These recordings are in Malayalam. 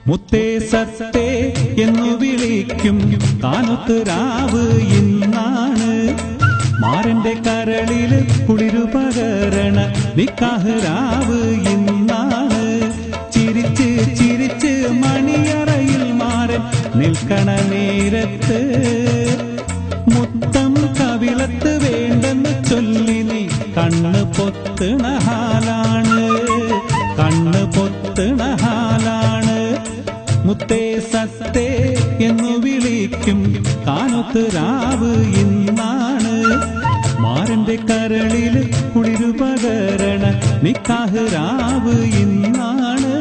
മുത്തേ സത്തേ എന്നു വിളിക്കും കാനൊത്ത് രാവ് ഇന്നാണ്. മാരന്റെ കരളില് കുളിരു പകരണ നിക്കാഹ് രാവ് ഇന്നാണ്. ചിരിച്ച് ചിരിച്ച് മണിയറയിൽ മാരൻ നിൽക്കണ നേരത്ത് മുത്തം കവിളത്ത് വേണ്ടെന്ന് ചൊല്ലി നീ കണ്ണ് പൊത്തണ ഹാലാണ്, കണ്ണ് പൊത്തണ ഹാലാണ്. മുത്തേ സത്തേ എന്നു വിളിക്കും കാനൊത്ത് രാവ് ഇന്നാണ്. മാരന്റെ കരളില് കുളിരു പകരണ നിക്കാഹ് രാവ് ഇന്നാണ്.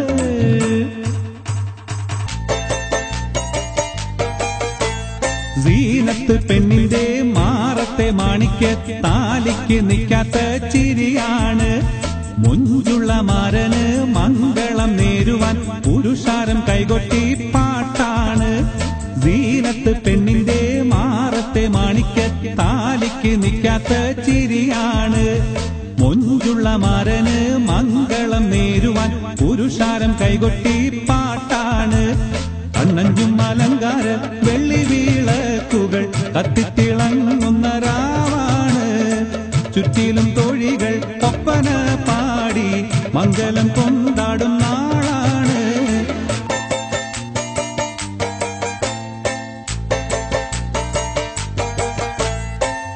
സീനത്ത് പെണ്ണിന്റെ മാറത്തെ മാണിക്യ താലിക്ക് നിൽക്കാത്ത ചിരിയാണ്. മുഞ്ചുള്ള മാരന് മംഗളം നേരുവാൻ പുരുഷാരം കൈകൊട്ടി പാട്ടാണ്. സീനത്ത് പെണ്ണിന്റെ മാറത്തെ മാണിക്യ താലിക്ക് നിൽക്കാത്ത ചിരിയാണ്. മുഞ്ചുള്ള മാരന് മംഗളം നേരുവാൻ പുരുഷാരം കൈകൊട്ടി പാട്ടാണ്. കണ്ണഞ്ചും അലങ്കാര വെള്ളി വീളക്കുകൾ കത്തിത്തിളങ്ങുന്ന രാവാണ്. ചുറ്റിലും തോഴികൾ ഒപ്പന പാടി മംഗലം കൊണ്ടാടും നാളാണ്.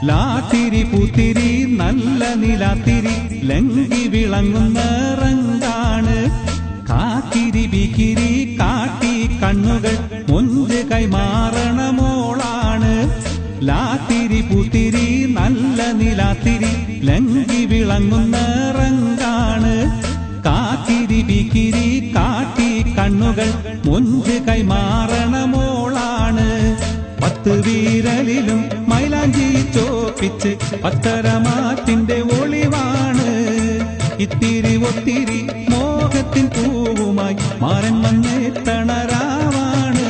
ലാത്തിരി പൂത്തിരി നല്ല നിലാത്തിരി ലങ്കി വിളങ്ങുന്ന റങ്കാണ്. കാക്കിരി ബിക്കിരി കാട്ടി കണ്ണുകൾ മുഞ്ച് കൈമാറണ മോളാണ്. ലാത്തിരി പൂത്തിരി നല്ല നിലാത്തിരി ലങ്കി വിളങ്ങുന്ന റങ്കാണ്. കാക്കിരി ബിക്കിരി കാട്ടി കണ്ണുകൾ മുഞ്ച് കൈമാറണ മോളാണ്. 10 വീരലിലും മൈലാഞ്ചി ചോപ്പിച്ച് പത്തരമാറ്റിന്റെ ഒളിവാണ്. ഇത്തിരി ഒത്തിരി മോഹത്തിൻ പൂവുമായി മാരൻ വന്നെത്തണ രാവാണ്.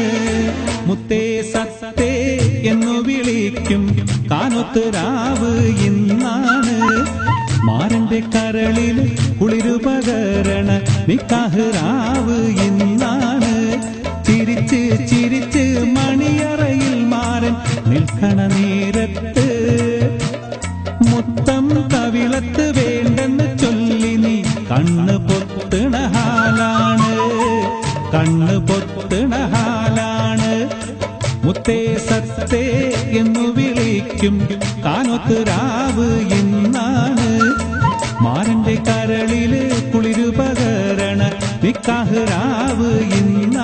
മുത്തേ സത്തേ എന്നു വിളിക്കും കാനൊത്ത് രാവ് ഇന്നാണ്. മാരന്റെ കരളില് കുളിരു പകരണ നിക്കാഹ് രാവ് ഇന്നാണ്. ചിരിച്ച് ചിരിച്ച് മണിയറയിൽ മാരൻ നിൽക്കണ നേരത്ത് മുത്തം കവിളത്ത് വേണ്ടെന്ന് ചൊല്ലി നീ കണ്ണ് പൊത്തണ ഹാലാണ്, കണ്ണ് പൊത്തണ ഹാലാണ്. മുത്തേ സത്തേ എന്നു വിളിക്കും കാനൊത്ത് രാവ് ഇന്നാണ്. മാരന്റെ കരളില് കുളിരു പകരണ നിക്കാഹ് രാവ് ഇന്നാണ്.